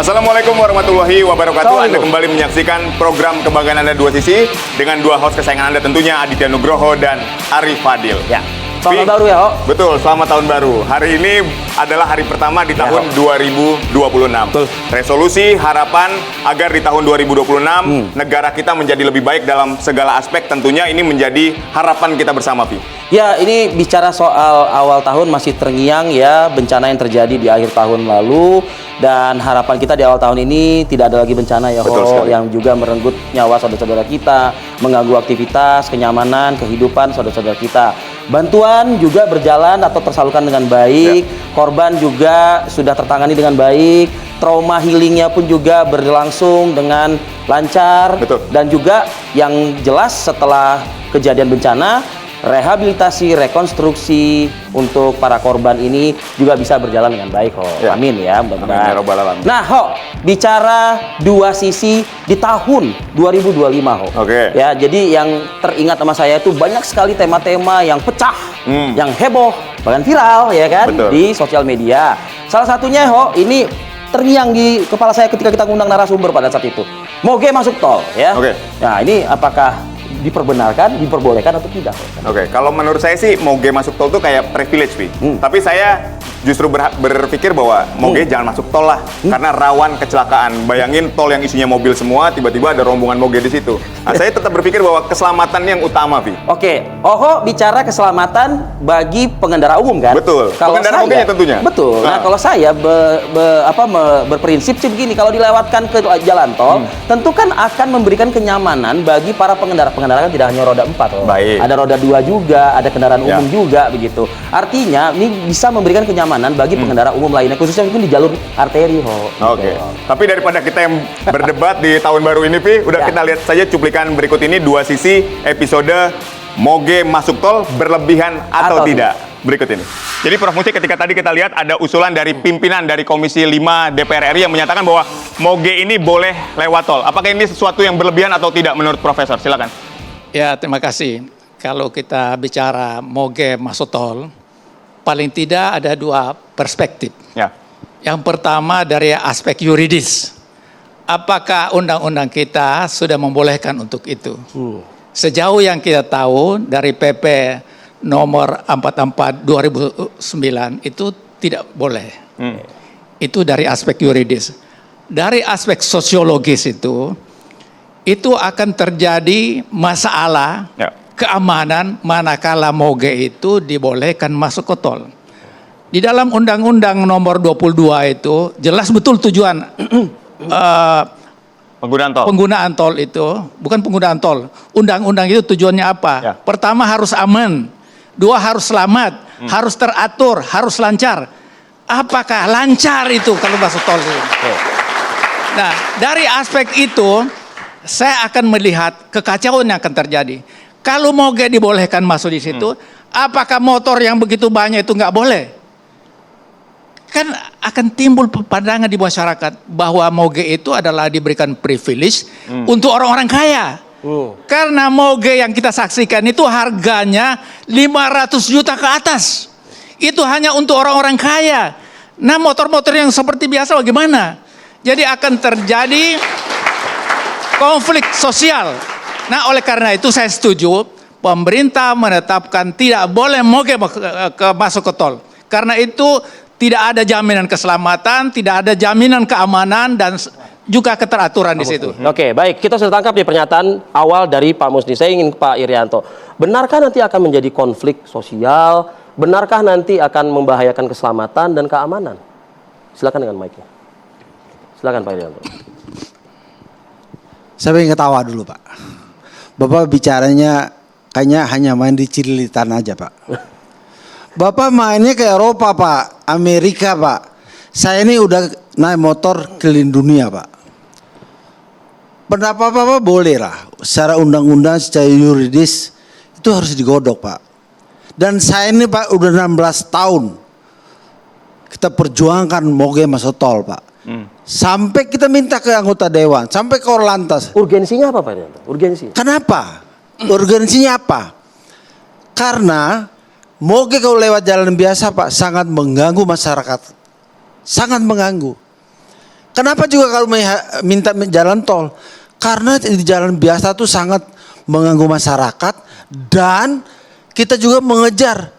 Assalamualaikum warahmatullahi wabarakatuh. Anda kembali menyaksikan program Kebanggaan Anda Dua Sisi dengan dua host kesayangan Anda tentunya Aditya Nugroho dan Arif Fadil. Ya. Selamat tahun baru ya, Ho. Betul, selamat tahun baru. Hari ini adalah hari pertama di tahun 2026. Betul. Resolusi harapan agar di tahun 2026 negara kita menjadi lebih baik dalam segala aspek, tentunya ini menjadi harapan kita bersama, Pi. Ya, ini bicara soal awal tahun masih terngiang ya bencana yang terjadi di akhir tahun lalu, dan harapan kita di awal tahun ini tidak ada lagi bencana ya, Ho, yang juga merenggut nyawa saudara-saudara kita, mengganggu aktivitas, kenyamanan, kehidupan saudara-saudara kita. Bantuan juga berjalan atau tersalurkan dengan baik, korban juga sudah tertangani dengan baik, trauma healingnya pun juga berlangsung dengan lancar. Betul. Dan juga yang jelas setelah kejadian bencana, rehabilitasi, rekonstruksi untuk para korban ini juga bisa berjalan dengan baik, Ho. Ya. Amin ya, mudah-mudahan. Amin ya Rabbal Alamin. Nah, Ho, bicara dua sisi di tahun 2025, Ho. Oke. Ya, jadi yang teringat sama saya itu banyak sekali tema-tema yang pecah, yang heboh, bahkan viral ya kan. Betul. Di sosial media. Salah satunya, Ho, ini terngiang di kepala saya ketika kita ngundang narasumber pada saat itu. Moge masuk tol ya. Oke. Nah, ini apakah diperbenarkan, diperbolehkan atau tidak? Oke, kalau menurut saya sih Moge masuk tol tuh kayak privilege, Pi. Tapi saya justru berpikir bahwa Moge jangan masuk tol lah, karena rawan kecelakaan. Bayangin tol yang isinya mobil semua, tiba-tiba ada rombongan Moge di situ. Nah, saya tetap berpikir bahwa keselamatan yang utama, Pi. Oke, Oho bicara keselamatan bagi pengendara umum kan? Betul, Kalau pengendara Moge-nya tentunya. Betul. Nah, kalau saya berprinsip sih begini, kalau dilewatkan ke jalan tol, tentu kan akan memberikan kenyamanan bagi para pengendara kan tidak hanya roda 4, Ho. Baik. Ada roda 2 juga, ada kendaraan umum juga begitu. Artinya ini bisa memberikan kenyamanan bagi pengendara umum lainnya, khususnya mungkin di jalur arteri, Ho. Oke. Tapi daripada kita yang berdebat di tahun baru ini, Pi, udah kita lihat saja cuplikan berikut ini dua sisi episode Moge masuk tol berlebihan atau tidak. Berikut ini. Jadi Prof Musi, ketika tadi kita lihat ada usulan dari pimpinan dari Komisi 5 DPR RI yang menyatakan bahwa Moge ini boleh lewat tol. Apakah ini sesuatu yang berlebihan atau tidak menurut Profesor? Silakan. Ya, terima kasih. Kalau kita bicara Moge masuk tol, paling tidak ada dua perspektif. Ya. Yang pertama dari aspek yuridis. Apakah undang-undang kita sudah membolehkan untuk itu? Sejauh yang kita tahu dari PP nomor 44 2009 itu tidak boleh. Itu dari aspek yuridis. Dari aspek sosiologis itu akan terjadi masalah keamanan manakala Moge itu dibolehkan masuk ke tol. Di dalam Undang-Undang nomor 22 itu jelas betul tujuan penggunaan tol itu, bukan penggunaan tol. Undang-undang itu tujuannya apa? Ya. Pertama harus aman, dua harus selamat, harus teratur, harus lancar. Apakah lancar itu kalau masuk tol itu? Nah, dari aspek itu saya akan melihat kekacauan yang akan terjadi. Kalau Moge dibolehkan masuk di situ, apakah motor yang begitu banyak itu nggak boleh? Kan akan timbul pandangan di masyarakat bahwa Moge itu adalah diberikan privilege untuk orang-orang kaya. Karena Moge yang kita saksikan itu harganya 500 juta ke atas. Itu hanya untuk orang-orang kaya. Nah, motor-motor yang seperti biasa bagaimana? Jadi akan terjadi konflik sosial. Nah, oleh karena itu saya setuju pemerintah menetapkan tidak boleh Moge masuk ke tol. Karena itu tidak ada jaminan keselamatan, tidak ada jaminan keamanan, dan juga keteraturan di situ. Oke, baik. Kita sudah tangkap di pernyataan awal dari Pak Musni. Saya ingin Pak Irianto. Benarkah nanti akan menjadi konflik sosial? Benarkah nanti akan membahayakan keselamatan dan keamanan? Silakan dengan mic-nya. Silakan Pak Irianto. Saya pengen ketawa dulu, Pak. Bapak bicaranya kayaknya hanya main di Cililitan aja, Pak. Bapak mainnya ke Eropa, Pak, Amerika, Pak. Saya ini udah naik motor keliling dunia, Pak. Pendapat Bapak boleh lah, secara undang-undang, secara yuridis itu harus digodok, Pak. Dan saya ini, Pak, udah 16 tahun kita perjuangkan Moge masuk tol, Pak. Sampai kita minta ke anggota dewan, sampai ke Orlantas. Urgensinya apa, Pak Irianto? Urgensi. Kenapa? Urgensinya apa? Karena Moge kalau lewat jalan biasa, Pak, sangat mengganggu masyarakat. Sangat mengganggu. Kenapa juga kalau minta jalan tol? Karena di jalan biasa tuh sangat mengganggu masyarakat dan kita juga mengejar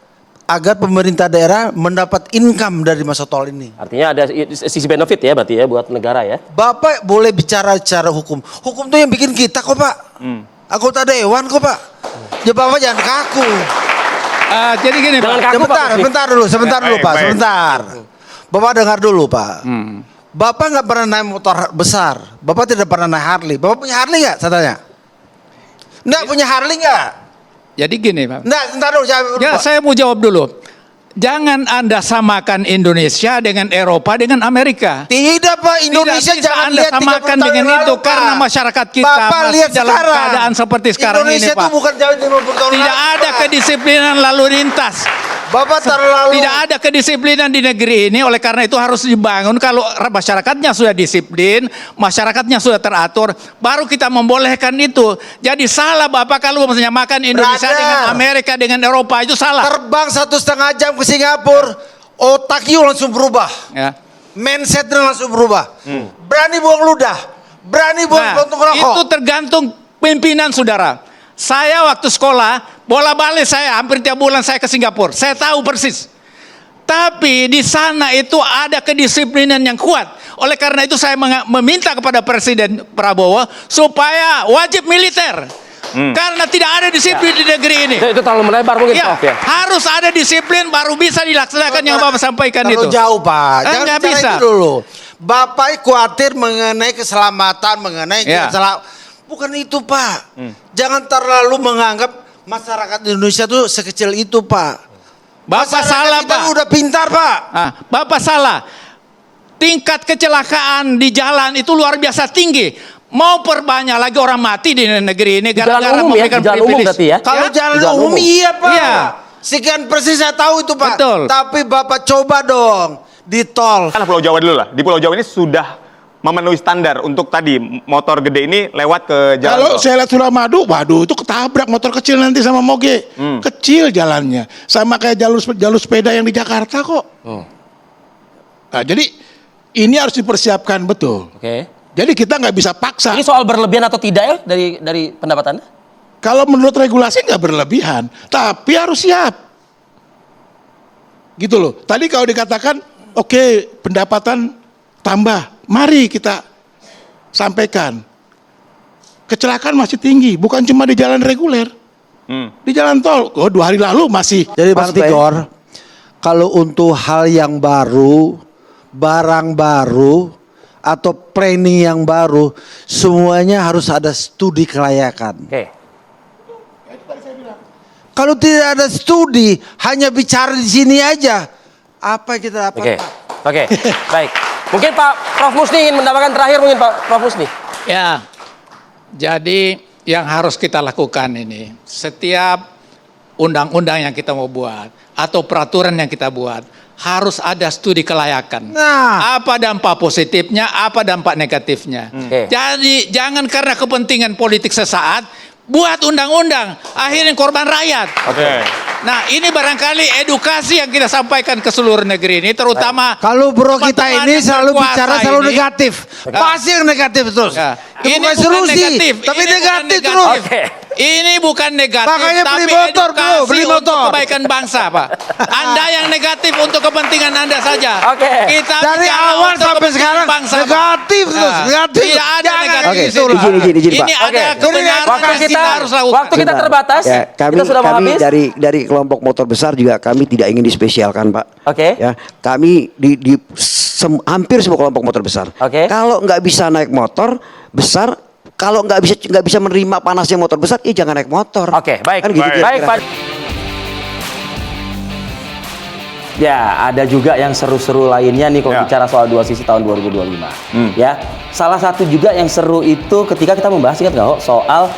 agar pemerintah daerah mendapat income dari masa tol ini. Artinya ada sisi benefit ya berarti ya buat negara ya. Bapak boleh bicara secara hukum. Hukum tuh yang bikin kita kok, Pak. Anggota dewan kok, Pak. Ya Bapak jangan kaku. Jadi gini Pak. Jangan kaku, Pak. Sebentar dulu, Pak. Baik. Sebentar. Bapak dengar dulu, Pak. Bapak nggak pernah naik motor besar. Bapak tidak pernah naik Harley. Bapak punya Harley nggak? Saya tanya. Nggak punya Harley nggak? Jadi gini Pak. Nggak, sebentar dulu. Ya, saya mau jawab dulu. Jangan Anda samakan Indonesia dengan Eropa dengan Amerika. Tidak, Pak. Indonesia Tidak bisa jangan Anda lihat 30 samakan tahun dengan yang itu lalu, Pak. karena masyarakat kita Bapak masih lihat dalam sekarang. keadaan seperti sekarang Indonesia ini, Pak. itu bukan jauh 50 tahun Tidak lalu, ada Pak. kedisiplinan lalu lintas. Bapak terlalu Tidak ada kedisiplinan di negeri ini, oleh karena itu harus dibangun. Kalau masyarakatnya sudah disiplin, masyarakatnya sudah teratur, baru kita membolehkan itu. Jadi salah Bapak kalau menyamakan Indonesia Brother. dengan Amerika dengan Eropa, itu salah. terbang 1,5 jam ke Singapura, otak you langsung berubah. Ya. Mindsetnya langsung berubah. Berani buang ludah, berani buang puntung rokok. itu tergantung pimpinan saudara. Saya waktu sekolah, bola balik saya hampir tiap bulan saya ke Singapura. Saya tahu persis. Tapi di sana itu ada kedisiplinan yang kuat. Oleh karena itu saya meminta kepada Presiden Prabowo supaya wajib militer. Karena tidak ada disiplin di negeri ini. Itu terlalu melebar mungkin Ya, Prof ya. harus ada disiplin baru bisa dilaksanakan yang Bapak sampaikan Terlalu itu. jauh, Pak. Jangan Nggak bicara bisa. itu dulu. Bapak khawatir mengenai keselamatan, mengenai Ya. bukan itu, Pak. Jangan terlalu menganggap masyarakat Indonesia tuh sekecil itu, Pak. Bapak Masyarakat salah, kita Pak. udah pintar, Pak. Bapak salah. Tingkat kecelakaan di jalan itu luar biasa tinggi. Mau perbanyak lagi orang mati di negeri ini Jalan gara-gara umum ya, memberikan jalan umum privilege. berarti ya. Kalau jalan Jalan umum umum. iya, Pak. Iya. Sekian persen saya tahu itu, Pak. Betul. Tapi Bapak coba dong di tol. Kan Pulau Jawa dulu lah. Di Pulau Jawa ini sudah memenuhi standar untuk tadi motor gede ini lewat ke jalan Kalau tol. saya lihat Suramadu, waduh itu ketabrak motor kecil nanti sama moge. Kecil jalannya. Sama kayak jalur sepeda yang di Jakarta kok. Nah, jadi ini harus dipersiapkan betul. Oke. Jadi kita nggak bisa paksa. Ini soal berlebihan atau tidak ya dari pendapat Anda? Kalau menurut regulasi nggak berlebihan, tapi harus siap. Gitu loh. Tadi kalau dikatakan, oke, pendapatan tambah, mari kita sampaikan. Kecelakaan masih tinggi, bukan cuma di jalan reguler. Di jalan tol, 2 hari lalu masih. Jadi Bang Mas Bay. Tigor, kalau untuk hal yang baru, barang baru, atau planning yang baru, semuanya harus ada studi kelayakan. Oke. Kalau tidak ada studi, hanya bicara di sini aja, apa yang kita dapat? Oke. Pak? Oke. Baik. Mungkin Pak Prof Musni ingin mendapatkan terakhir mungkin Pak Prof Musni. Ya. Jadi yang harus kita lakukan ini, setiap undang-undang yang kita mau buat atau peraturan yang kita buat harus ada studi kelayakan. Nah. Apa dampak positifnya, apa dampak negatifnya. Oke. Jadi jangan karena kepentingan politik sesaat buat undang-undang, akhirnya korban rakyat. Oke. Nah, ini barangkali edukasi yang kita sampaikan ke seluruh negeri ini, terutama Kalau bro kita teman-teman ini yang selalu berkuasa bicara selalu ini. negatif, pasti yang negatif terus. Ya. Itu bukan solusi, tapi Ini bukan negatif terus. Oke. Ini bukan negatif, Makanya tapi beli motor, bro, edukasi beli untuk motor. kebaikan bangsa, Pak. Anda yang negatif untuk kepentingan Anda saja. Oke. Kita Dari bicara awal untuk sampai kepentingan sekarang bangsa, Pak. negatif terus, Nah, negatif. Tidak ada Jangan negatif. kayak di gitu sini. lah. Izin, Ini Pak. ada Oke. kebenaran Waktu yang kita harus lakukan. Waktu kita terbatas. Ya, kami kita sudah mau kami habis. dari kelompok motor besar juga kami tidak ingin dispesialkan, Pak. Oke. Ya, kami hampir semua kelompok motor besar. Oke. Kalau nggak bisa naik motor besar, kalau nggak bisa menerima panasnya motor besar, jangan naik motor. Oke, baik. Kan gitu Baik, kira-kira. Pak. Ya, ada juga yang seru-seru lainnya nih kalau Ya. bicara soal dua sisi tahun 2025. Ya, salah satu juga yang seru itu ketika kita membahas ingat nggak soal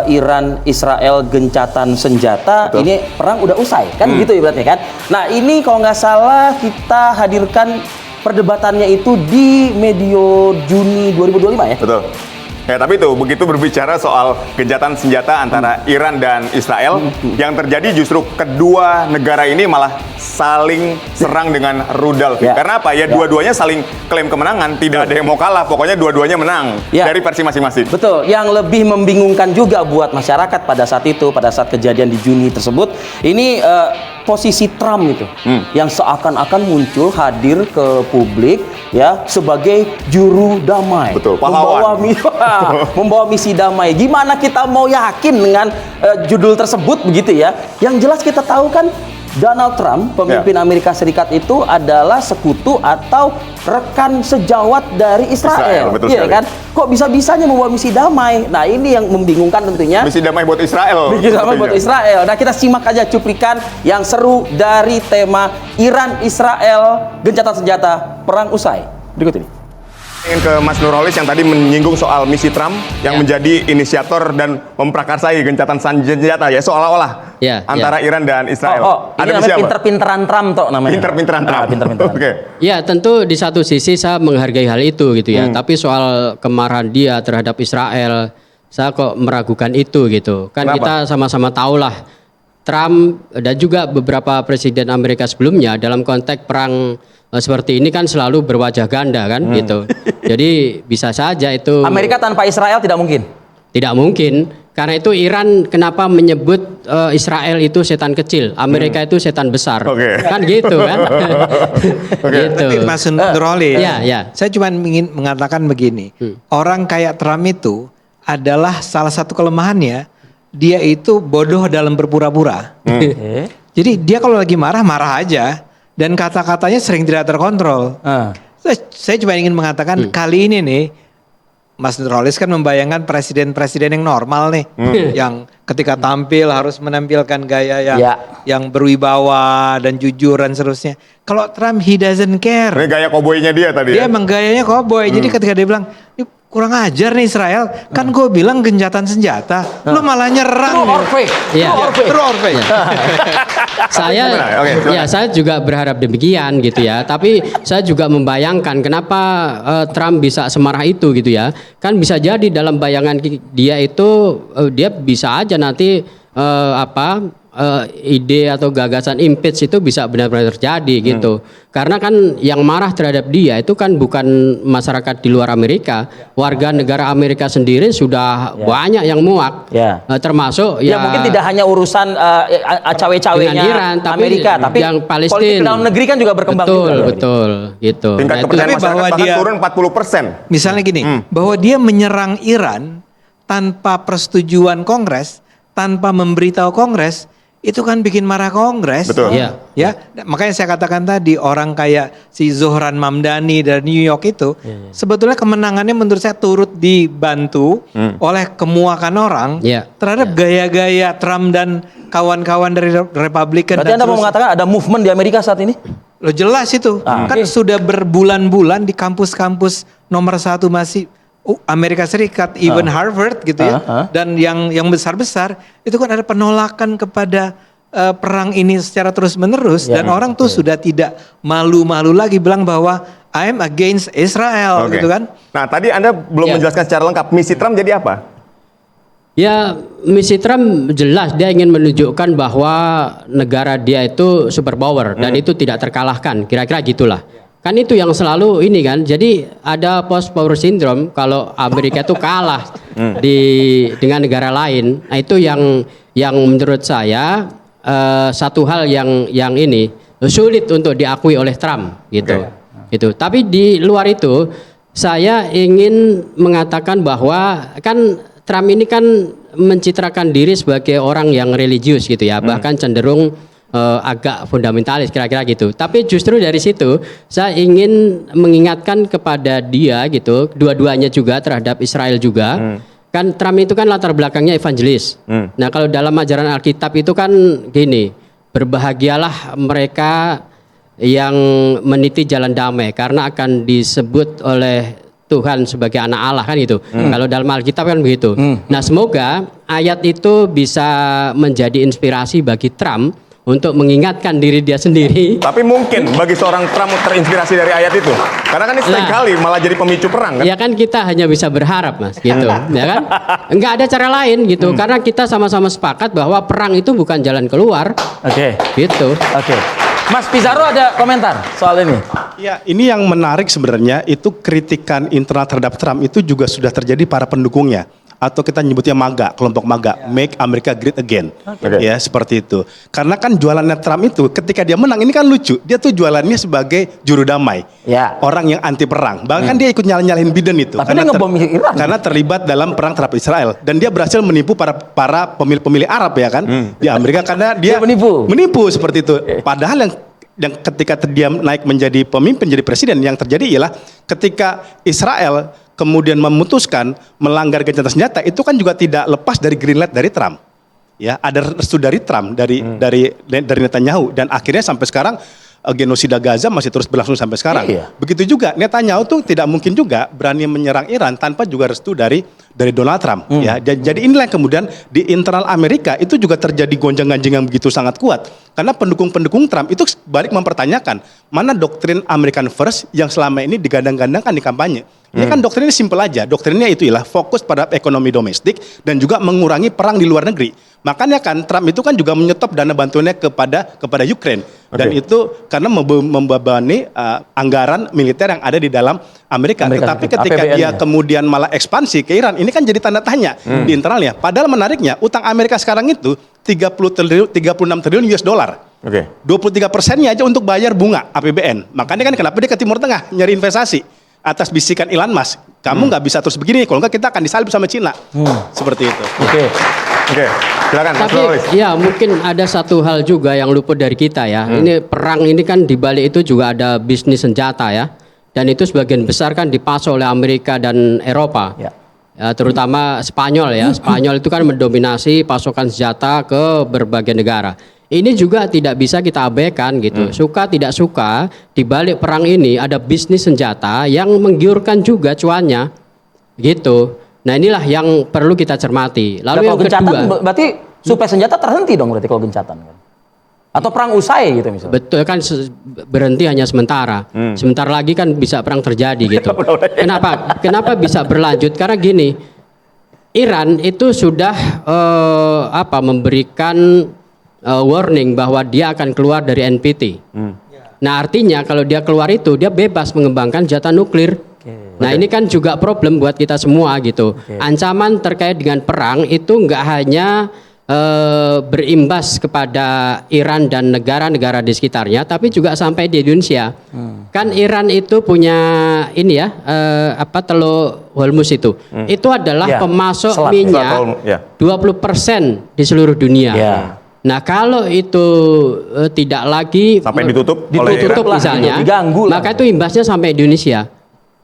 Iran Israel gencatan senjata. Betul. Ini perang udah usai kan gitu ibaratnya kan. Nah, ini kalau nggak salah kita hadirkan perdebatannya itu di medio Juni 2025 ya. Betul. Ya, tapi itu begitu berbicara soal gencatan senjata antara Iran dan Israel, yang terjadi justru kedua negara ini malah saling serang dengan rudal. Ya. Karena apa? Ya, dua-duanya saling klaim kemenangan, tidak ada yang mau kalah, pokoknya dua-duanya menang Ya. dari versi masing-masing. Betul, yang lebih membingungkan juga buat masyarakat pada saat itu, pada saat kejadian di Juni tersebut, ini posisi Trump itu, yang seakan-akan muncul hadir ke publik ya sebagai juru damai, Betul, pahlawan. membawa misi damai. Gimana kita mau yakin dengan judul tersebut begitu ya? Yang jelas kita tahu kan Donald Trump, pemimpin Amerika Serikat itu adalah sekutu atau rekan sejawat dari Israel, betul iya sekali. kan? Kok bisa-bisanya membawa misi damai? Nah, ini yang membingungkan tentunya. Misi damai buat Israel. Misi damai buat Israel. Nah, kita simak aja cuplikan yang seru dari tema Iran-Israel, gencatan senjata, perang usai. Berikut ini. Ingin ke Mas Nurholis yang tadi menyinggung soal misi Trump yang menjadi inisiator dan memprakarsai gencatan senjata ya, seolah-olah antara Iran dan Israel. Ini namanya pinter-pinteran Trump toh namanya. Pinter-pinteran Trump. Pinter-pinteran. Oke. Ya, tentu di satu sisi saya menghargai hal itu gitu ya. Tapi soal kemarahan dia terhadap Israel, saya kok meragukan itu gitu. Kan Kenapa? kita sama-sama tahulah Trump dan juga beberapa presiden Amerika sebelumnya dalam konteks perang seperti ini kan selalu berwajah ganda kan gitu. Jadi bisa saja itu Amerika tanpa Israel tidak mungkin. tidak mungkin. Karena itu Iran kenapa menyebut Israel itu setan kecil, Amerika itu setan besar. Oke. Kan gitu kan. Gitu. Tapi Mas Nurholis, ya. saya cuma ingin mengatakan begini, orang kayak Trump itu adalah salah satu kelemahannya, dia itu bodoh dalam berpura-pura. Jadi dia kalau lagi marah, marah aja, dan kata-katanya sering tidak terkontrol. Saya cuma ingin mengatakan kali ini nih, Mas Nurholis kan membayangkan presiden-presiden yang normal nih, yang ketika tampil harus menampilkan gaya yang berwibawa dan jujur dan seterusnya. Kalau Trump, he doesn't care. Ini gaya koboynya dia tadi Dia ya. emang gayanya cowboy. Jadi ketika dia bilang, ini kurang ajar nih Israel, kan gue bilang gencatan senjata, lu malah nyerang. True or fake? Iya. True or fake? Saya Oke, silakan. ya saya juga berharap demikian gitu ya. Tapi saya juga membayangkan kenapa Trump bisa semarah itu gitu ya. Kan bisa jadi dalam bayangan dia itu dia bisa aja nanti ide atau gagasan impeach itu bisa benar-benar terjadi gitu. Karena kan yang marah terhadap dia itu kan bukan masyarakat di luar Amerika, warga negara Amerika sendiri sudah banyak yang muak. Termasuk Ya mungkin tidak hanya urusan cawe-cawenya dengan Iran, tapi Amerika, tapi yang Palestina. politik dalam negeri kan juga berkembang juga. Betul, gitu. Tingkat Nah, itu- kepercayaan Tapi masyarakat bahwa bahkan dia- turun 40%. Misalnya gini, bahwa dia menyerang Iran tanpa persetujuan Kongres, tanpa memberitahu Kongres, itu kan bikin marah Kongres. Betul. Iya. Ya, makanya saya katakan tadi orang kayak si Zohran Mamdani dari New York itu sebetulnya kemenangannya menurut saya turut dibantu oleh kemuakan orang Iya. terhadap gaya-gaya Trump dan kawan-kawan dari Republikan. Berarti Anda mau mengatakan ada movement di Amerika saat ini? Lo jelas itu. Kan sudah berbulan-bulan di kampus-kampus nomor 1 masih Amerika Serikat, even Harvard gitu ya. Dan yang besar-besar itu kan ada penolakan kepada perang ini secara terus-menerus dan orang tuh sudah tidak malu-malu lagi bilang bahwa I am against Israel Oke. gitu kan. Nah, tadi Anda belum menjelaskan secara lengkap misi Trump jadi apa? Ya, misi Trump jelas dia ingin menunjukkan bahwa negara dia itu superpower dan itu tidak terkalahkan, kira-kira gitulah. Kan itu yang selalu ini kan. Jadi ada post power syndrome kalau Amerika itu kalah dengan negara lain. Nah, itu yang menurut saya satu hal yang ini sulit untuk diakui oleh Trump gitu. Gitu. Tapi di luar itu saya ingin mengatakan bahwa kan Trump ini kan mencitrakan diri sebagai orang yang religius gitu ya, bahkan cenderung agak fundamentalis kira-kira gitu. Tapi justru dari situ saya ingin mengingatkan kepada dia gitu, dua-duanya juga terhadap Israel juga. Kan Trump itu kan latar belakangnya evangelis. Nah, kalau dalam ajaran Alkitab itu kan gini, berbahagialah mereka yang meniti jalan damai karena akan disebut oleh Tuhan sebagai anak Allah kan gitu. Kalau dalam Alkitab kan begitu. Nah, semoga ayat itu bisa menjadi inspirasi bagi Trump untuk mengingatkan diri dia sendiri. Tapi mungkin bagi seorang Trump terinspirasi dari ayat itu. Karena kan ini sering Nah. kali malah jadi pemicu perang kan? Ya kan kita hanya bisa berharap Mas gitu, ya kan? Enggak ada cara lain gitu, karena kita sama-sama sepakat bahwa perang itu bukan jalan keluar, Oke. gitu. Oke. Mas Pizarro ada komentar soal ini? Ya, ini yang menarik sebenarnya itu kritikan internal terhadap Trump itu juga sudah terjadi para pendukungnya. Atau kita nyebutnya MAGA, kelompok MAGA, Make America Great Again. Ya, seperti itu. Karena kan jualannya Trump itu ketika dia menang, ini kan lucu. Dia tuh jualannya sebagai juru damai. Ya. Orang yang anti perang. Bahkan dia ikut nyalahin Biden itu. Tapi dia ngebom Iran. Karena terlibat dalam perang terhadap Israel. Dan dia berhasil menipu para pemilih-pemilih Arab ya kan. Di Amerika karena dia menipu seperti itu. Padahal yang ketika dia naik menjadi pemimpin, jadi presiden, yang terjadi ialah ketika Israel kemudian memutuskan melanggar gencatan senjata, itu kan juga tidak lepas dari green light dari Trump. Ya, ada restu dari Trump, dari Netanyahu, dan akhirnya sampai sekarang genosida Gaza masih terus berlangsung sampai sekarang. Iya. Begitu juga Netanyahu tuh tidak mungkin juga berani menyerang Iran tanpa juga restu dari Donald Trump. Ya, jadi inilah yang kemudian di internal Amerika itu juga terjadi gonjang-ganjing yang begitu sangat kuat. Karena pendukung-pendukung Trump itu balik mempertanyakan mana doktrin American First yang selama ini digadang-gadangkan di kampanye. Ini kan doktrinnya simpel aja. Doktrinnya itu ialah fokus pada ekonomi domestik dan juga mengurangi perang di luar negeri. Makanya kan Trump itu kan juga menyetop dana bantuannya kepada Ukraine. Dan itu karena membebani anggaran militer yang ada di dalam Amerika. Tetapi ketika dia kemudian malah ekspansi ke Iran, ini kan jadi tanda tanya di internalnya. Padahal menariknya, utang Amerika sekarang itu 36 triliun US dollar. 23%-nya aja untuk bayar bunga APBN. Makanya kan kenapa dia ke Timur Tengah nyari investasi. Atas bisikan Elon Musk, kamu nggak bisa terus begini, kalau nggak kita akan disalib sama Cina. Seperti itu. Oke, silakan. Mas Tapi Loris. ya mungkin ada satu hal juga yang luput dari kita ya. Ini perang ini kan di balik itu juga ada bisnis senjata ya. Dan itu sebagian besar kan dipasok oleh Amerika dan Eropa. Ya. Ya, terutama Spanyol ya. Spanyol itu kan mendominasi pasokan senjata ke berbagai negara. Ini juga tidak bisa kita abaikan gitu. Suka tidak suka, di balik perang ini ada bisnis senjata yang menggiurkan juga cuannya. Gitu. Nah, inilah yang perlu kita cermati. Lalu yang kedua, berarti suplai senjata terhenti dong berarti kalau gencatan kan? Atau perang usai gitu misalnya. betul kan berhenti hanya sementara. Sebentar lagi kan bisa perang terjadi gitu. Kenapa bisa berlanjut? Karena gini, Iran itu sudah memberikan warning bahwa dia akan keluar dari NPT. Nah, artinya kalau dia keluar itu dia bebas mengembangkan senjata nuklir. Nah, ini kan juga problem buat kita semua gitu. Ancaman terkait dengan perang itu nggak hanya berimbas kepada Iran dan negara-negara di sekitarnya, tapi juga sampai di Indonesia. Kan Iran itu punya ini ya, Teluk Hormuz itu. Itu adalah pemasok minyak 20% di seluruh dunia. Nah, kalau itu tidak lagi sampai ditutup oleh Iran, misalnya, maka itu imbasnya sampai Indonesia.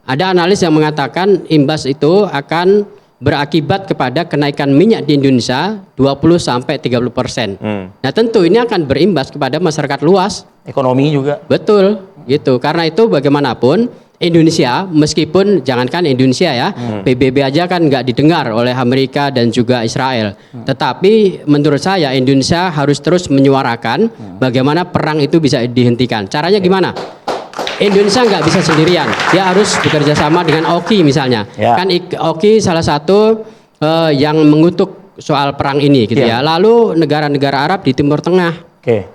Ada analis yang mengatakan imbas itu akan berakibat kepada kenaikan minyak di Indonesia 20-30%. Nah, tentu ini akan berimbas kepada masyarakat luas. Ekonomi juga. Betul, gitu. Karena itu bagaimanapun Indonesia, meskipun jangankan Indonesia ya, PBB aja kan nggak didengar oleh Amerika dan juga Israel. Tetapi menurut saya Indonesia harus terus menyuarakan bagaimana perang itu bisa dihentikan. Caranya gimana? Indonesia nggak bisa sendirian, dia harus bekerja sama dengan OKI misalnya. Kan OKI salah satu yang mengutuk soal perang ini gitu ya. Lalu negara-negara Arab di Timur Tengah.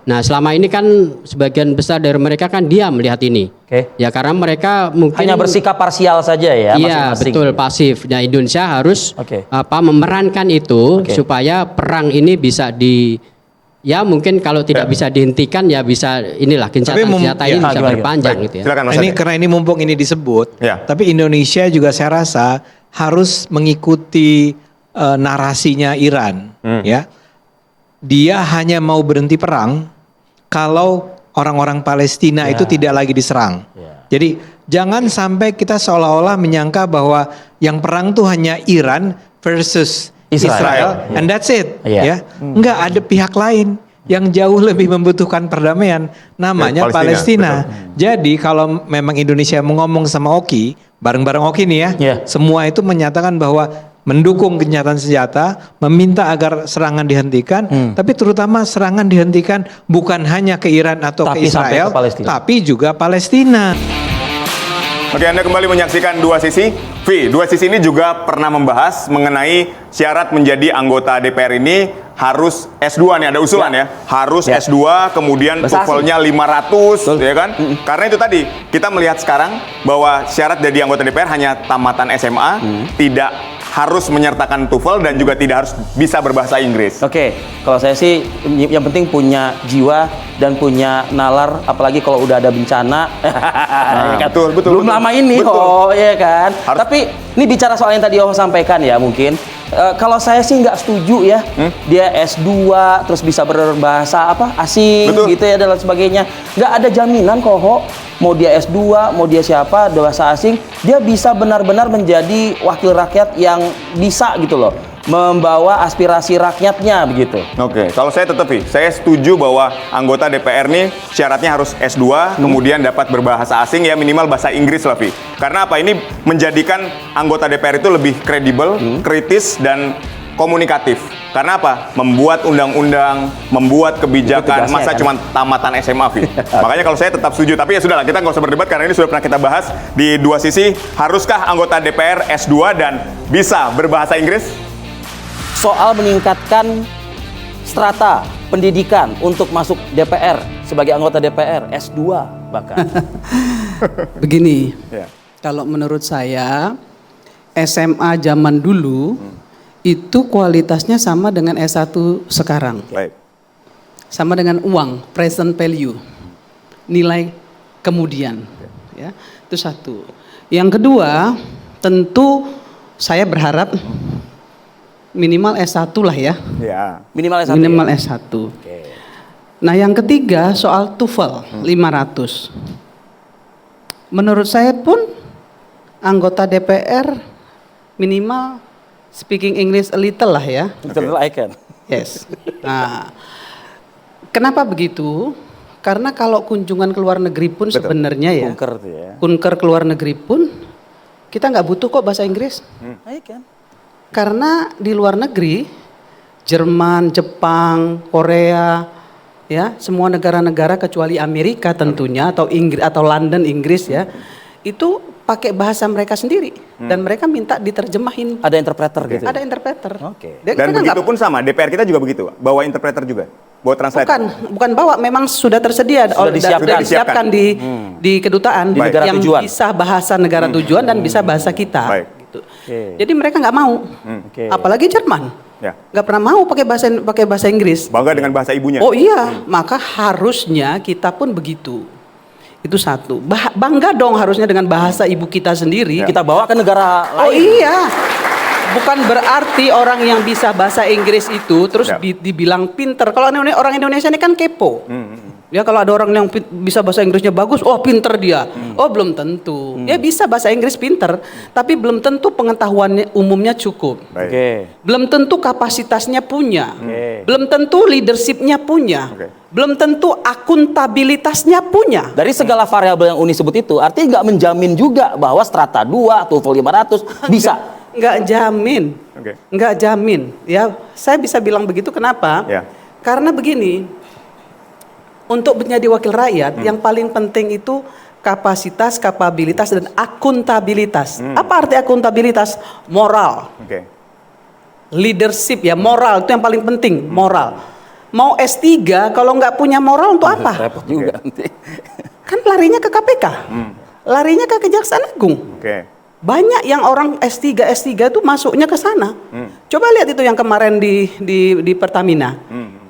Nah, selama ini kan sebagian besar dari mereka kan diam melihat ini. Ya karena mereka mungkin hanya bersikap parsial saja ya. Iya, betul, pasif. Nah, Indonesia harus memerankan itu supaya perang ini bisa mungkin kalau tidak bisa dihentikan ya bisa inilah gencatan senjata ini bisa berpanjang gitu ya. Silakan, Mas Ini Adi. karena ini mumpung ini disebut, Ya. tapi Indonesia juga saya rasa harus mengikuti narasinya Iran, ya. Dia hanya mau berhenti perang kalau orang-orang Palestina itu tidak lagi diserang. Jadi jangan sampai kita seolah-olah menyangka bahwa yang perang tuh hanya Iran versus Israel, and that's it. Ya, enggak, ada pihak lain yang jauh lebih membutuhkan perdamaian, namanya Palestina. Jadi kalau memang Indonesia mau ngomong sama OKI, bareng-bareng OKI nih ya, semua itu menyatakan bahwa mendukung gencatan senjata, meminta agar serangan dihentikan, tapi terutama serangan dihentikan bukan hanya ke Iran atau Tapi ke sampai Israel, ke Palestina. tapi juga Palestina. Oke, Anda kembali menyaksikan Dua Sisi. V, Dua Sisi ini juga pernah membahas mengenai syarat menjadi anggota DPR ini harus S2 nih, ada usulan ya. Harus S2, kemudian Bahasa TOEFL-nya 500, ya kan? Karena itu tadi, kita melihat sekarang bahwa syarat jadi anggota DPR hanya tamatan SMA, tidak harus menyertakan TOEFL dan juga tidak harus bisa berbahasa Inggris. Oke, kalau saya sih yang penting punya jiwa dan punya nalar, apalagi kalau udah ada bencana. Nah, betul. Belum lama ini, Betul. ya kan. Harus- Tapi ini bicara soal yang tadi Yoho sampaikan ya mungkin. Kalau saya sih nggak setuju ya, dia S2 terus bisa berbahasa asing Betul. gitu ya dan lain sebagainya. Nggak ada jaminan kok, Ho. Mau dia S2, mau dia siapa, bahasa asing, dia bisa benar-benar menjadi wakil rakyat yang bisa gitu loh, membawa aspirasi rakyatnya begitu. Oke, kalau saya tetap saya setuju bahwa anggota DPR nih syaratnya harus S2, kemudian dapat berbahasa asing ya minimal bahasa Inggris lah, Vi. Karena apa? Ini menjadikan anggota DPR itu lebih kredibel, kritis dan komunikatif. Karena apa? Membuat undang-undang, membuat kebijakan, Itu tugasnya, masa kan? cuma tamatan SMA, Vi. Makanya kalau saya tetap setuju, tapi ya sudahlah, kita nggak usah berdebat karena ini sudah pernah kita bahas di Dua Sisi. Haruskah anggota DPR S2 dan bisa berbahasa Inggris? Soal meningkatkan strata pendidikan untuk masuk DPR sebagai anggota DPR S2 bahkan. Begini, Ya. kalau menurut saya SMA zaman dulu itu kualitasnya sama dengan S1 sekarang. Baik. Sama dengan uang, present value, nilai kemudian. Ya, itu satu. Yang kedua, tentu saya berharap minimal S1 lah ya. Ya. Minimal S1. Minimal ya? S1. Nah, yang ketiga soal TOEFL 500. Menurut saya pun anggota DPR minimal speaking English a little lah ya. Betul, I can. Yes. Nah, kenapa begitu? Karena kalau kunjungan ke luar negeri pun sebenarnya ya, Kunker tuh ya. kunker ke luar negeri pun kita nggak butuh kok bahasa Inggris. I can. Karena di luar negeri, Jerman, Jepang, Korea, ya semua negara-negara kecuali Amerika tentunya atau Inggris atau London Inggris ya, itu pakai bahasa mereka sendiri dan mereka minta diterjemahin. Ada interpreter gitu. Ada interpreter. Oke. Dan Dan kita begitu nggak- pun sama, DPR kita juga begitu, bawa interpreter juga, bawa translator. bukan bawa, memang sudah tersedia, Sudah disiapkan di kedutaan Di negara yang tujuan. bisa bahasa negara tujuan dan bisa bahasa kita. Baik. Gitu. Jadi mereka nggak mau, Oke. apalagi Jerman, Ya. nggak pernah mau pakai bahasa Inggris. Bangga dengan bahasa ibunya. Oh iya, maka harusnya kita pun begitu. Itu satu. Bangga dong harusnya dengan bahasa ibu kita sendiri. Kita bawa ke negara lain. Oh iya. Bukan berarti orang yang bisa bahasa Inggris itu terus Ya. dibilang pinter. Kalau orang Indonesia ini kan kepo. Ya kalau ada orang yang bisa bahasa Inggrisnya bagus, oh pinter dia. Oh belum tentu. Ya bisa bahasa Inggris pinter, tapi belum tentu pengetahuannya umumnya cukup. Baik. Oke. Belum tentu kapasitasnya punya. Oke. Belum tentu leadershipnya punya. Oke. Belum tentu akuntabilitasnya punya. Dari segala variabel yang Uni sebut itu, artinya nggak menjamin juga bahwa strata 2, TOEFL 500 bisa. Nggak jamin. Oke. Nggak jamin. Ya, saya bisa bilang begitu kenapa? Ya. Karena begini, untuk menjadi wakil rakyat, yang paling penting itu kapasitas, kapabilitas, dan akuntabilitas. Apa arti akuntabilitas? Moral. Oke. Leadership ya, moral itu yang paling penting, moral. Mau S3 kalau nggak punya moral untuk apa? Repot juga nanti. Kan larinya ke KPK. Larinya ke Kejaksaan Agung. Oke. Banyak yang orang S3 itu masuknya ke sana. Coba lihat itu yang kemarin di Pertamina.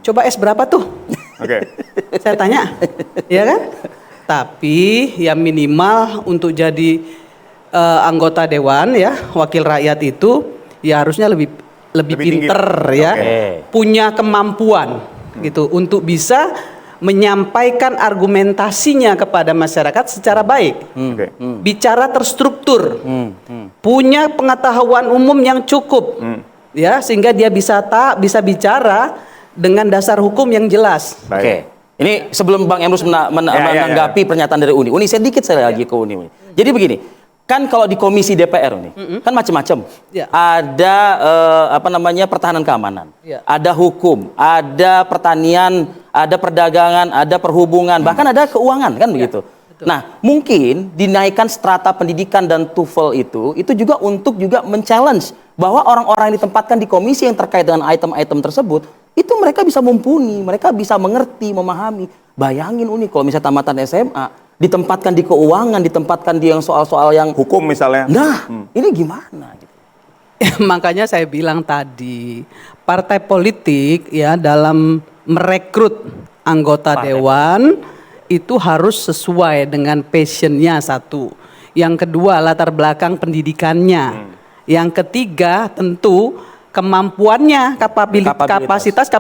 Coba S berapa tuh? Oke. Saya tanya, ya kan? Tapi ya minimal untuk jadi anggota dewan ya, wakil rakyat itu ya harusnya lebih Lebih tinggi. pinter ya, Oke. punya kemampuan gitu untuk bisa menyampaikan argumentasinya kepada masyarakat secara baik, Oke. bicara terstruktur, punya pengetahuan umum yang cukup, ya sehingga dia bisa bicara dengan dasar hukum yang jelas. Baik. Oke. Ini sebelum Bang Emrus menanggapi pernyataan dari Uni. Uni sedikit saya lagi ke Uni. Jadi begini, Kan kalau di komisi DPR nih, kan macam-macam. Ya. Ada pertahanan keamanan, Ya. ada hukum, ada pertanian, ada perdagangan, ada perhubungan, bahkan ada keuangan, kan begitu. Nah, mungkin dinaikkan strata pendidikan dan TOEFL itu juga untuk juga men-challenge bahwa orang-orang yang ditempatkan di komisi yang terkait dengan item-item tersebut, itu mereka bisa mumpuni, mereka bisa mengerti, memahami. Bayangin Uni kalau misalnya tamatan SMA, ditempatkan di keuangan, ditempatkan di yang soal-soal yang Hukum misalnya. nah, ini gimana? Makanya saya bilang tadi, partai politik ya dalam merekrut anggota dewan itu harus sesuai dengan passionnya satu. Yang kedua latar belakang pendidikannya. Yang ketiga tentu kemampuannya, kapasitas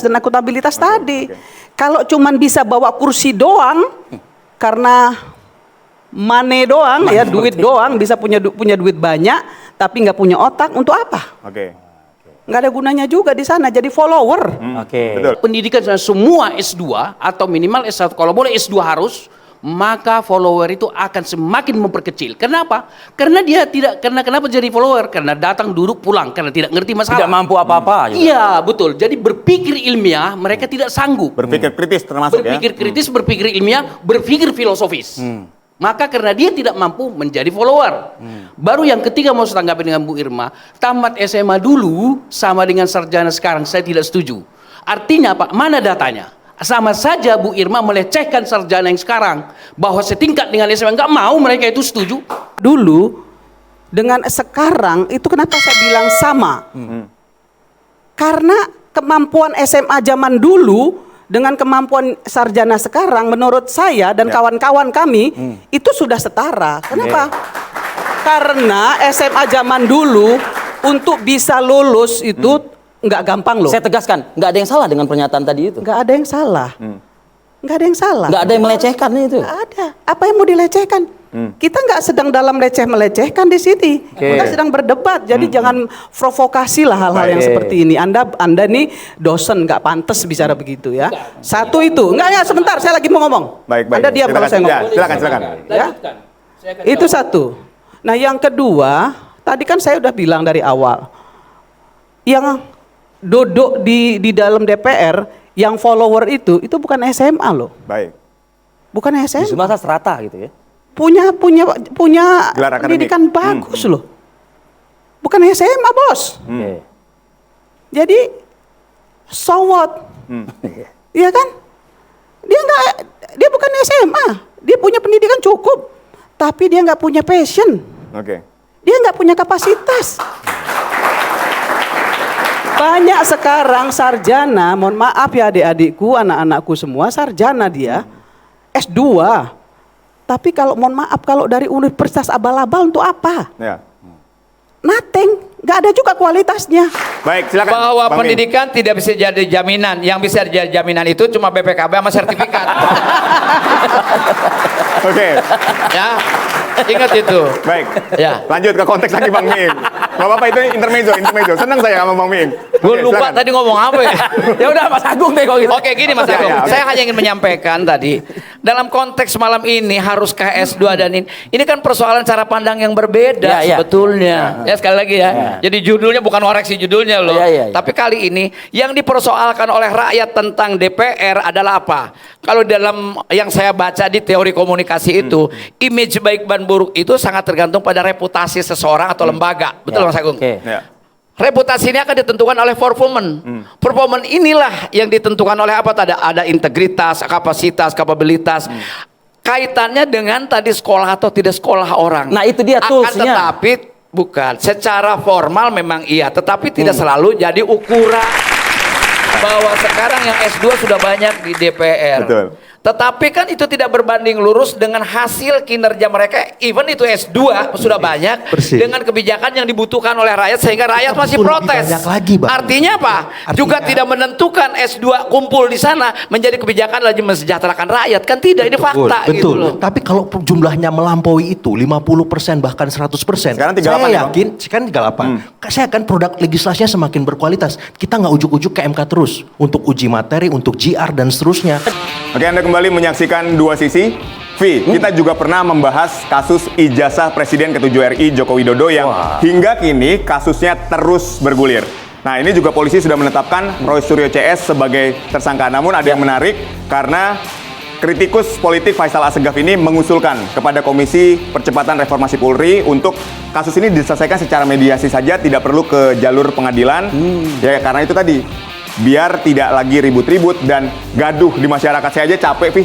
dan akuntabilitas tadi. Kalau cuman bisa bawa kursi doang karena money doang ya, duit doang, bisa punya duit banyak tapi nggak punya otak, untuk apa? Oke. Nggak ada gunanya juga di sana, jadi follower. Betul. Pendidikan semua S2 atau minimal S1, kalau boleh S2 harus, maka follower itu akan semakin memperkecil. Kenapa? Karena dia tidak, kenapa jadi follower? Karena datang duduk pulang, karena tidak ngerti masalah. Tidak mampu apa-apa. Iya, betul. Jadi berpikir ilmiah mereka tidak sanggup. Berpikir kritis termasuk Berpikir kritis, berpikir ilmiah, berpikir filosofis. Maka karena dia tidak mampu menjadi follower. Baru yang ketiga mau saya tanggapi dengan Bu Irma, tamat SMA dulu sama dengan sarjana sekarang, saya tidak setuju. Artinya apa? Mana datanya? Sama saja Bu Irma melecehkan sarjana yang sekarang, bahwa setingkat dengan SMA, nggak mau mereka itu setuju. Dulu dengan sekarang itu kenapa saya bilang sama? Karena kemampuan SMA zaman dulu dengan kemampuan sarjana sekarang, menurut saya dan kawan-kawan kami itu sudah setara. Kenapa? Karena SMA zaman dulu untuk bisa lulus itu nggak gampang loh. Saya tegaskan, nggak ada yang salah dengan pernyataan tadi itu. Nggak ada yang salah. Nggak ada yang salah. Nggak ada yang melecehkan itu. Nggak ada. Apa yang mau dilecehkan? Kita nggak sedang dalam leceh-melecehkan di sini. Kita sedang berdebat. Jadi jangan provokasi lah hal-hal yang seperti ini. Anda nih dosen nggak pantas bicara begitu ya. Satu itu. Nggak, sebentar. Saya lagi mau ngomong. Baik. Anda diam kalau saya ngomong. Silakan. Ya? Itu satu. Nah yang kedua, tadi kan saya udah bilang dari awal. Yang duduk di dalam DPR, yang follower itu bukan SMA loh. Baik. Bukan SMA. Justru masa serata gitu ya. Punya Gelar akademik. pendidikan bagus loh. Bukan SMA, Bos. Jadi so what? Iya kan? Dia bukan SMA. Dia punya pendidikan cukup, tapi dia nggak punya passion. Oke. Dia nggak punya kapasitas. Banyak sekarang sarjana, mohon maaf ya adik-adikku, anak-anakku semua sarjana dia, S2. Tapi kalau mohon maaf, kalau dari universitas abal-abal untuk apa? Ya. Nothing, nggak ada juga kualitasnya. Baik, silakan. Bahwa Bang Min. pendidikan tidak bisa jadi jaminan. Yang bisa jadi jaminan itu cuma BPKB sama sertifikat. Oke. Ya, ingat itu. Baik. Ya. Lanjut ke konteks lagi Bang Ming. Gak apa-apa, itu intermezzo. Senang saya sama Bang Ming. Gue Oke, lupa silakan. tadi ngomong apa ya. Ya udah Mas Agung deh kalau gitu. Oke, gini Mas Ya, Agung. ya, oke. Saya hanya ingin menyampaikan tadi, dalam konteks malam ini haruskah S2 dan ini kan persoalan cara pandang yang berbeda Ya, ya. sebetulnya. Ya sekali lagi ya. Jadi judulnya bukan koreksi judulnya loh. Ya, ya, ya. Tapi kali ini yang dipersoalkan oleh rakyat tentang DPR adalah apa? Kalau dalam yang saya baca di teori komunikasi itu, image baik dan buruk itu sangat tergantung pada reputasi seseorang atau lembaga. Betul Ya, Mas Agung? oke. Ya. Reputasi ini akan ditentukan oleh performance. Performance inilah yang ditentukan oleh apa? Ada integritas, kapasitas, kapabilitas. Kaitannya dengan tadi sekolah atau tidak sekolah orang. Nah, itu dia Akan toolsnya. tetapi bukan secara formal memang iya, tetapi tidak selalu jadi ukuran bahwa sekarang yang S2 sudah banyak di DPR. Betul. Tetapi kan itu tidak berbanding lurus dengan hasil kinerja mereka, even itu S2 sudah banyak dengan kebijakan yang dibutuhkan oleh rakyat sehingga rakyat masih protes. Artinya apa? Juga tidak menentukan S2 kumpul di sana menjadi kebijakan lagi mensejahterakan rakyat, kan tidak, ini fakta gitu loh. Tapi kalau jumlahnya melampaui itu 50% bahkan 100%. Sekarang 38 saya ya, yakin, sekarang 38. Saya akan produk legislasinya semakin berkualitas. Kita nggak ujuk-ujuk ke MK terus untuk uji materi, untuk GR dan seterusnya. Oke, Anda kembali kembali menyaksikan Dua Sisi. Vi, kita juga pernah membahas kasus ijazah Presiden ke-7 RI Joko Widodo yang hingga kini kasusnya terus bergulir. Nah, ini juga polisi sudah menetapkan Roy Suryo CS sebagai tersangka. Namun ada yang menarik karena kritikus politik Faisal Assegaf ini mengusulkan kepada Komisi Percepatan Reformasi Polri untuk kasus ini diselesaikan secara mediasi saja, tidak perlu ke jalur pengadilan. Ya, karena itu tadi, biar tidak lagi ribut-ribut dan gaduh di masyarakat. Saya aja capek, Vi,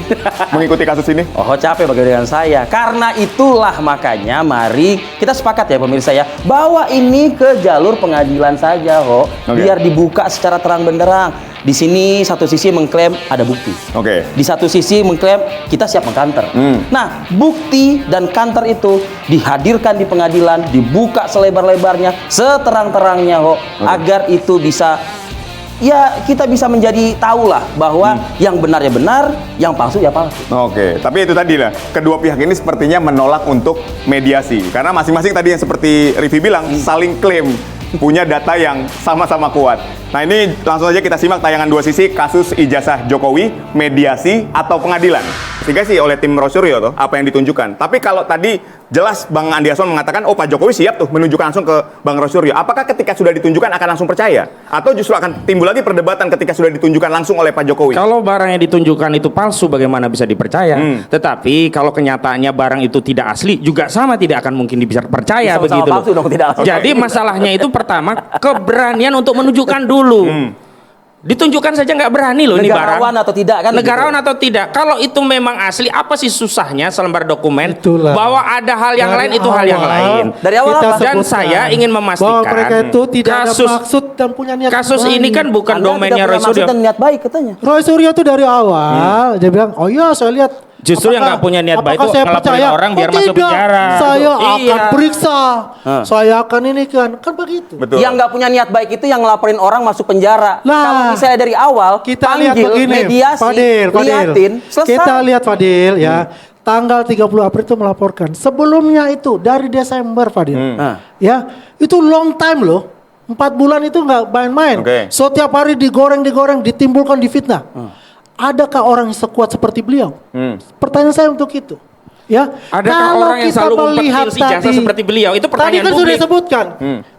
mengikuti kasus ini. Oh, capek bagaimana dengan saya. Karena itulah makanya mari kita sepakat ya pemirsa ya, bahwa ini ke jalur pengadilan saja, biar dibuka secara terang benderang. Di sini satu sisi mengklaim ada bukti. Di satu sisi mengklaim kita siap mengkanter. Nah, bukti dan kanter itu dihadirkan di pengadilan, dibuka selebar-lebarnya, seterang-terangnya, agar itu bisa, ya kita bisa menjadi tahulah bahwa yang benar ya benar, yang palsu ya palsu. Tapi itu tadi lah, kedua pihak ini sepertinya menolak untuk mediasi karena masing-masing tadi yang seperti Rivi bilang saling klaim punya data yang sama-sama kuat. Nah, ini langsung aja kita simak tayangan Dua Sisi kasus ijazah Jokowi, mediasi atau pengadilan. Sehingga sih oleh tim Roy Suryo tuh apa yang ditunjukkan. Tapi kalau tadi jelas Bang Andi Aswan mengatakan, oh Pak Jokowi siap tuh menunjukkan langsung ke Bang Roy Suryo. Apakah ketika sudah ditunjukkan akan langsung percaya? Atau justru akan timbul lagi perdebatan ketika sudah ditunjukkan langsung oleh Pak Jokowi? Kalau barang yang ditunjukkan itu palsu, bagaimana bisa dipercaya? Tetapi kalau kenyataannya barang itu tidak asli, juga sama tidak akan mungkin bisa percaya begitu loh. Jadi masalahnya itu pertama, keberanian untuk menunjukkan dulu. Ditunjukkan saja nggak berani loh ini barang. Negarawan atau tidak kan? Negarawan atau tidak. Kalau itu memang asli, apa sih susahnya selembar dokumen? Bahwa ada hal yang lain, itu hal yang lain. Dari awal apa? Dan saya ingin memastikan bahwa mereka itu tidak ada maksud dan punya niat kasus baik. ini kan bukan domainnya Roy Suryo. Dan niat baik katanya. Roy Suryo itu dari awal dia bilang, oh iya saya lihat. Justru yang nggak punya niat baik itu ngelaporin orang biar masuk penjara. Saya akan periksa, saya akan ini kan begitu. Yang nggak punya niat baik itu yang ngelaporin orang masuk penjara. Kalau misalnya dari awal kita panggil, lihat begini, mediasi, Fadil, liatin, selesai. Kita lihat Fadil ya. Tanggal 30 April itu melaporkan. Sebelumnya itu dari Desember Fadil. Ya, itu long time loh. 4 bulan itu nggak main-main. Setiap hari digoreng, ditimbulkan di fitnah. Adakah orang yang sekuat seperti beliau? Pertanyaan saya untuk itu. Ya, adakah orang yang selalu memperkecil ijazah seperti beliau? Itu pertanyaan tadi kan publik. sudah disebutkan.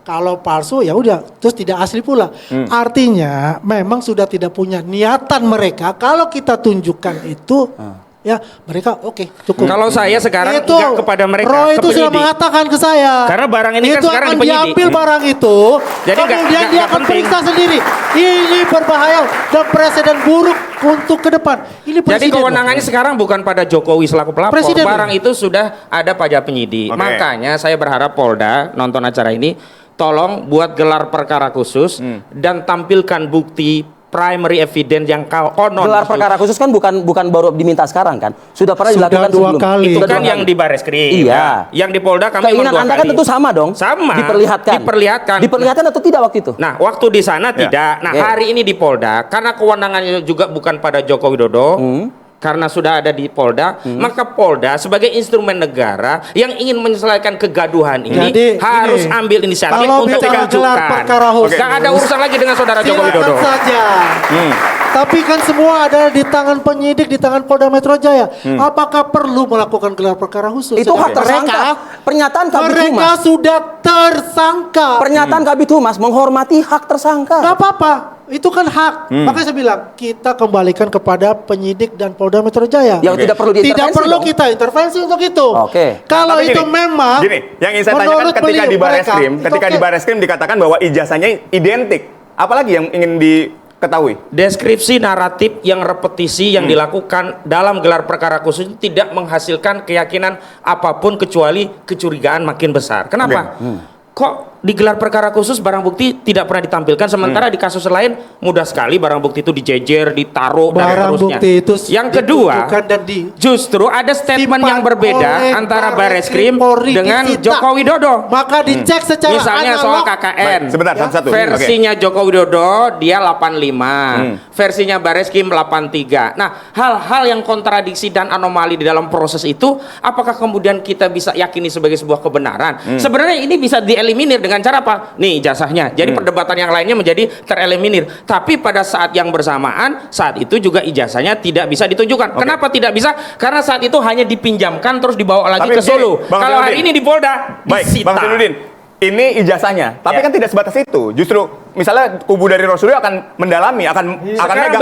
Kalau palsu ya udah, terus tidak asli pula. Artinya memang sudah tidak punya niatan mereka. Kalau kita tunjukkan itu, ya mereka oke, cukup. Kalau saya sekarang itu, enggak kepada mereka, Roy itu sudah penyidik. mengatakan ke saya. Karena barang ini kan itu sekarang akan di penyidik. diambil barang itu, jadi kemudian dia akan periksa sendiri. Ini berbahaya dan presiden buruk untuk ke depan. Ini presiden. Jadi kewenangannya sekarang bukan pada Jokowi selaku pelapor. Presiden. Barang itu sudah ada pada penyidik. Makanya saya berharap Polda nonton acara ini, tolong buat gelar perkara khusus dan tampilkan bukti primary evidence yang konon. Gelar perkara khusus kan bukan baru diminta sekarang kan? Sudah pernah dilakukan dua sebelum. kali. Itu kan yang di Bareskrim. Iya. Yang di Polda kami keinginan dua Anda kali. kan tentu sama dong. Sama. Diperlihatkan atau tidak waktu itu? Nah, waktu di sana tidak. Nah, hari ini di Polda karena kewenangannya juga bukan pada Joko Widodo. Karena sudah ada di Polda, maka Polda sebagai instrumen negara yang ingin menyelesaikan kegaduhan ini harus ambil inisiatif untuk menunjukkan. Gak ada urusan lagi dengan saudara Joko Widodo. Saja. Tapi kan semua ada di tangan penyidik, di tangan Polda Metro Jaya. Apakah perlu melakukan gelar perkara khusus? Itu hak tersangka. Pernyataan Kabid Humas. Mereka sudah tersangka. Pernyataan Kabid Humas menghormati hak tersangka. Gak apa-apa. Itu kan hak. Makanya saya bilang kita kembalikan kepada penyidik dan Polda Metro Jaya. Yang tidak perlu diintervensi. Tidak perlu kita intervensi untuk itu. Kalau itu memang yang ingin saya tanyakan ketika di Bareskrim, di Bareskrim dikatakan bahwa ijazahnya identik. Apalagi yang ingin diketahui? Deskripsi naratif yang repetisi yang dilakukan dalam gelar perkara khusus tidak menghasilkan keyakinan apapun kecuali kecurigaan makin besar. Kenapa? Kok di gelar perkara khusus barang bukti tidak pernah ditampilkan, sementara di kasus lain mudah sekali barang bukti itu dijejer, ditaruh dan seterusnya. Bukti itu yang kedua, justru ada statement yang berbeda antara Bareskrim dengan Joko Widodo. Maka dicek secara misalnya soal KKN. Sebentar, satu-satu. Versinya Joko Widodo dia 85, versinya Bareskrim 83. Nah, hal-hal yang kontradiksi dan anomali di dalam proses itu, apakah kemudian kita bisa yakini sebagai sebuah kebenaran? Sebenarnya ini bisa dieliminir dengan dengan cara apa? Nih ijazahnya. Jadi perdebatan yang lainnya menjadi tereliminir. Tapi pada saat yang bersamaan, saat itu juga ijazahnya tidak bisa ditunjukkan. Kenapa tidak bisa? Karena saat itu hanya dipinjamkan terus dibawa lagi ke Solo. Kalau hari ini di Polda disita. Bang Zainuddin, ini ijazahnya, tapi kan tidak sebatas itu. Justru misalnya kubu dari Rosulio akan mendalami, akan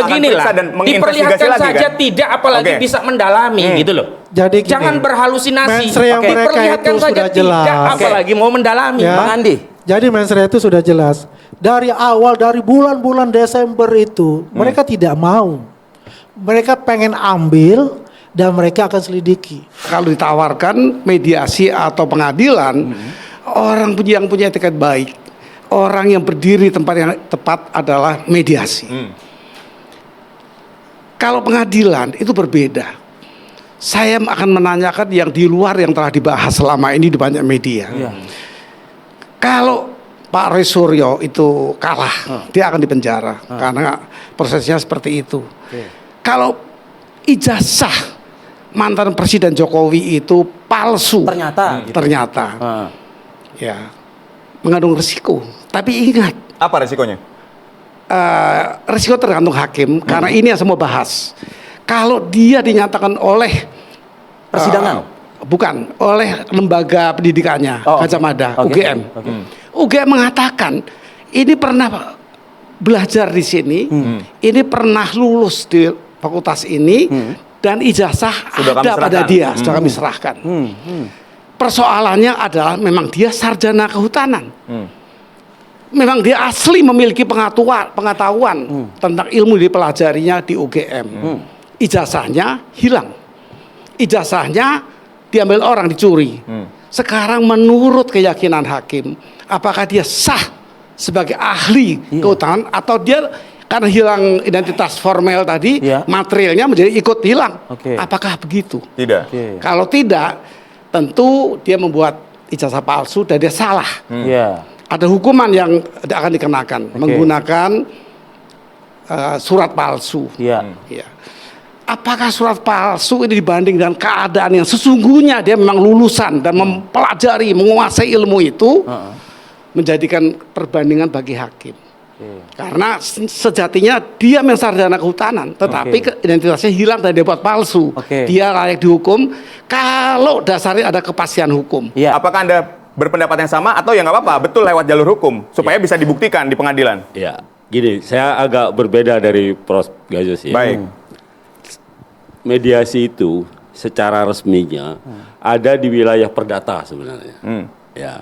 beginilah, dan menginvestigasi diperlihatkan lagi saja kan? tidak, apalagi bisa mendalami gitu loh. Jadi gini, jangan berhalusinasi. mensream mereka Diperlihatkan itu saja sudah jelas. tidak, apalagi mau mendalami. Ya. Bang Andi. Jadi mensream itu sudah jelas. Dari awal, dari bulan-bulan Desember itu, mereka tidak mau. Mereka pengen ambil dan mereka akan selidiki. Kalau ditawarkan mediasi atau pengadilan, orang yang punya etikat baik, orang yang berdiri tempat yang tepat adalah mediasi. Kalau pengadilan itu berbeda. Saya akan menanyakan yang di luar yang telah dibahas selama ini di banyak media. Kalau Pak Roy Suryo itu kalah, dia akan dipenjara karena prosesnya seperti itu. Kalau ijazah mantan Presiden Jokowi itu palsu, ternyata ya mengandung risiko. Tapi ingat, apa risikonya? Risiko tergantung hakim, karena ini yang semua bahas. Kalau dia dinyatakan oleh persidangan, bukan oleh lembaga pendidikannya, Gajah Mada, UGM. UGM mengatakan ini pernah belajar di sini, ini pernah lulus di fakultas ini, dan ijazah sudah ada pada dia, sudah kami serahkan. Persoalannya adalah memang dia sarjana kehutanan. Memang dia asli memiliki pengetahuan tentang ilmu dipelajarinya di UGM. Ijazahnya hilang. Ijazahnya diambil orang, dicuri. Sekarang menurut keyakinan hakim, apakah dia sah sebagai ahli kehutanan atau dia karena hilang identitas formel tadi, materialnya menjadi ikut hilang. Apakah begitu? Tidak. Kalau tidak, tentu dia membuat ijazah palsu dan dia salah. Ada hukuman yang akan dikenakan menggunakan surat palsu. Apakah surat palsu ini dibanding dengan keadaan yang sesungguhnya dia memang lulusan dan mempelajari, menguasai ilmu itu, menjadikan perbandingan bagi hakim. Karena sejatinya dia memang sarjana kehutanan, tetapi identitasnya hilang dan dia buat palsu. Dia layak dihukum kalau dasarnya ada kepastian hukum. Apakah Anda berpendapat yang sama atau ya nggak apa-apa, betul lewat jalur hukum supaya bisa dibuktikan di pengadilan? Ya, gini, saya agak berbeda dari Prof. Gayus ya. Baik. Mediasi itu secara resminya ada di wilayah perdata sebenarnya. Ya.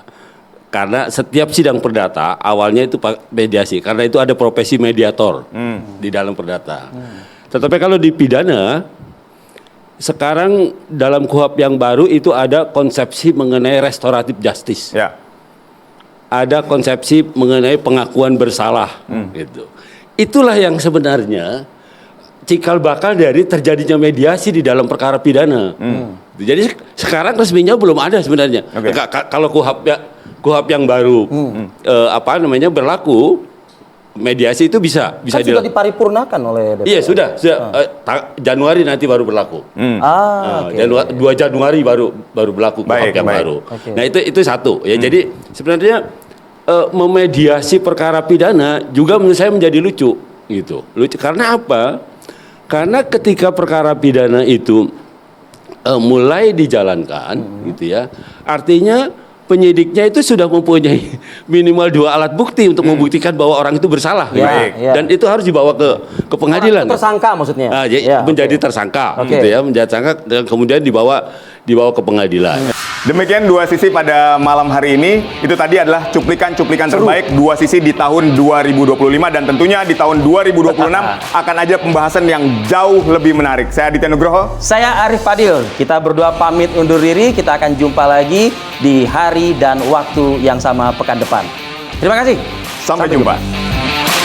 Karena setiap sidang perdata awalnya itu mediasi, karena itu ada profesi mediator di dalam perdata. Tetapi kalau di pidana sekarang dalam KUHP yang baru itu ada konsepsi mengenai restoratif justice. Ada konsepsi mengenai pengakuan bersalah gitu. Itulah yang sebenarnya cikal bakal dari terjadinya mediasi di dalam perkara pidana. Jadi sekarang resminya belum ada sebenarnya. Kalau KUHP yang baru berlaku, mediasi itu bisa kan sudah diparipurnakan oleh DPR. Iya sudah Januari nanti baru berlaku. 2 Januari baru berlaku KUHP yang baru. Nah itu satu ya. Jadi sebenarnya memediasi perkara pidana juga menurut saya menjadi lucu gitu. Lucu karena apa? Karena ketika perkara pidana itu mulai dijalankan gitu ya, artinya penyidiknya itu sudah mempunyai minimal 2 alat bukti untuk membuktikan bahwa orang itu bersalah. Dan itu harus dibawa ke pengadilan. Tersangka maksudnya. Menjadi tersangka gitu ya, menjadi tersangka dan kemudian dibawa ke pengadilan. Demikian 2 sisi pada malam hari ini. Itu tadi adalah cuplikan-cuplikan terbaik 2 sisi di tahun 2025 dan tentunya di tahun 2026 akan ada pembahasan yang jauh lebih menarik. Saya Aditya Nugroho. Saya Arif Fadil. Kita berdua pamit undur diri. Kita akan jumpa lagi di hari dan waktu yang sama pekan depan. Terima kasih. Sampai jumpa.